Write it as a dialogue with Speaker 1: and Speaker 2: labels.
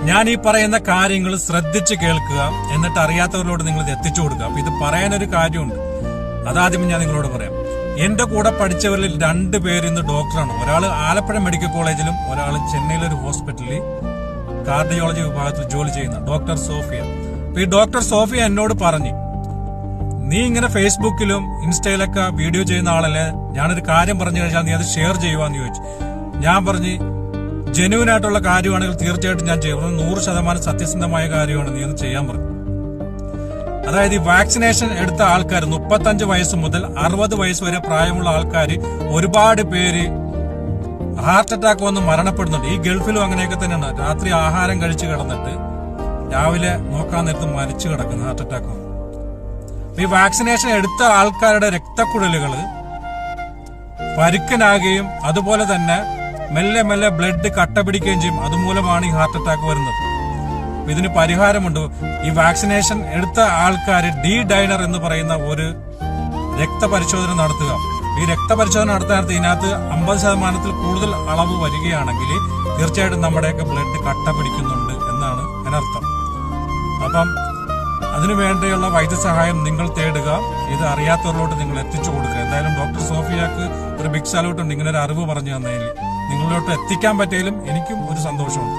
Speaker 1: ഞാൻ ഈ പറയുന്ന കാര്യങ്ങൾ ശ്രദ്ധിച്ച് കേൾക്കുക, എന്നിട്ട് അറിയാത്തവരോട് നിങ്ങൾ ഇത് എത്തിച്ചു കൊടുക്കുക. അപ്പൊ ഇത് പറയാനൊരു കാര്യമുണ്ട്, അതാദ്യം ഞാൻ നിങ്ങളോട് പറയാം. എന്റെ കൂടെ പഠിച്ചവരിൽ 2 പേര് ഇന്ന് ഡോക്ടറാണ്. ഒരാൾ ആലപ്പുഴ മെഡിക്കൽ കോളേജിലും ഒരാൾ ചെന്നൈയിലെ ഒരു ഹോസ്പിറ്റലിൽ കാർഡിയോളജി വിഭാഗത്തിൽ ജോലി ചെയ്യുന്ന ഡോക്ടർ സോഫിയ. അപ്പൊ ഈ ഡോക്ടർ സോഫിയ എന്നോട് പറഞ്ഞു, നീ ഇങ്ങനെ ഫേസ്ബുക്കിലും ഇൻസ്റ്റയിലൊക്കെ വീഡിയോ ചെയ്യുന്ന ആളല്ലേ, ഞാനൊരു കാര്യം പറഞ്ഞു കഴിഞ്ഞാൽ നീ അത് ഷെയർ ചെയ്യുവാന്ന് ചോദിച്ചു. ഞാൻ പറഞ്ഞു, ജെന്യൂൻ ആയിട്ടുള്ള കാര്യമാണെങ്കിൽ തീർച്ചയായിട്ടും ഞാൻ ചെയ്യും. 100% സത്യസന്ധമായ കാര്യമാണ്, നീ ഒന്ന് ചെയ്യാൻ പറഞ്ഞു. അതായത് ഈ വാക്സിനേഷൻ എടുത്ത ആൾക്കാർ 35 വയസ്സ് മുതൽ 60 വയസ്സ് വരെ പ്രായമുള്ള ആൾക്കാർ ഒരുപാട് പേര് ഹാർട്ട് അറ്റാക്ക് വന്ന് മരണപ്പെടുന്നുണ്ട്. ഈ ഗൾഫിലും അങ്ങനെയൊക്കെ തന്നെയാണ്. രാത്രി ആഹാരം കഴിച്ചു കിടന്നിട്ട് രാവിലെ നോക്കാൻ നേരത്ത് മരിച്ചു കിടക്കുന്ന ഹാർട്ട് അറ്റാക്ക്. ഈ വാക്സിനേഷൻ എടുത്ത ആൾക്കാരുടെ രക്തക്കുഴലുകൾ പരുക്കനാകുകയും അതുപോലെ തന്നെ മെല്ലെ മെല്ലെ ബ്ലഡ് കട്ട പിടിക്കുകയും ചെയ്യും. അതുമൂലമാണ് ഈ ഹാർട്ട് അറ്റാക്ക് വരുന്നത്. ഇതിന് പരിഹാരമുണ്ട്. ഈ വാക്സിനേഷൻ എടുത്ത ആൾക്കാർ ഡൈനർ എന്ന് പറയുന്ന ഒരു രക്തപരിശോധന നടത്തുക. ഈ രക്തപരിശോധന നടത്താനത്ത് ഇതിനകത്ത് 50% കൂടുതൽ അളവ് വരികയാണെങ്കിൽ തീർച്ചയായിട്ടും നമ്മുടെയൊക്കെ ബ്ലഡ് കട്ട പിടിക്കുന്നുണ്ട് എന്നാണ് അതിനർത്ഥം. അപ്പം അതിനു വേണ്ടിയുള്ള വൈദ്യസഹായം നിങ്ങൾ തേടുക. ഇത് അറിയാത്തവരിലോട്ട് നിങ്ങൾ എത്തിച്ചു കൊടുക്കുക. എന്തായാലും ഡോക്ടർ സോഫിയക്ക് ഒരു ബിഗ് സല്യൂട്ട് ഉണ്ട്. ഇങ്ങനെ ഒരു അറിവ് പറഞ്ഞു തന്നതിൽ നിങ്ങളിലോട്ട് എത്തിക്കാൻ പറ്റിയാലും എനിക്കും ഒരു സന്തോഷമുണ്ട്.